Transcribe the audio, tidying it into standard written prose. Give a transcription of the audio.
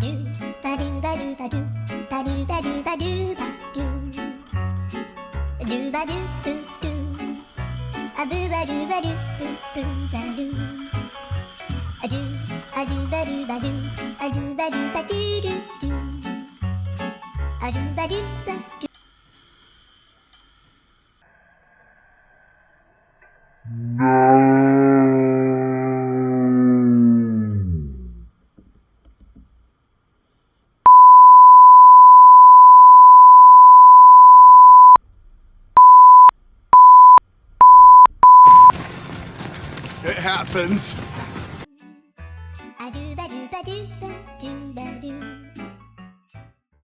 Do ba do ba do ba do ba do ba do ba do ba do do ba do do do a boo ba do ba do boo boo ba do a do ba do ba do a do ba do ba do do do a do ba do ba do. It happens.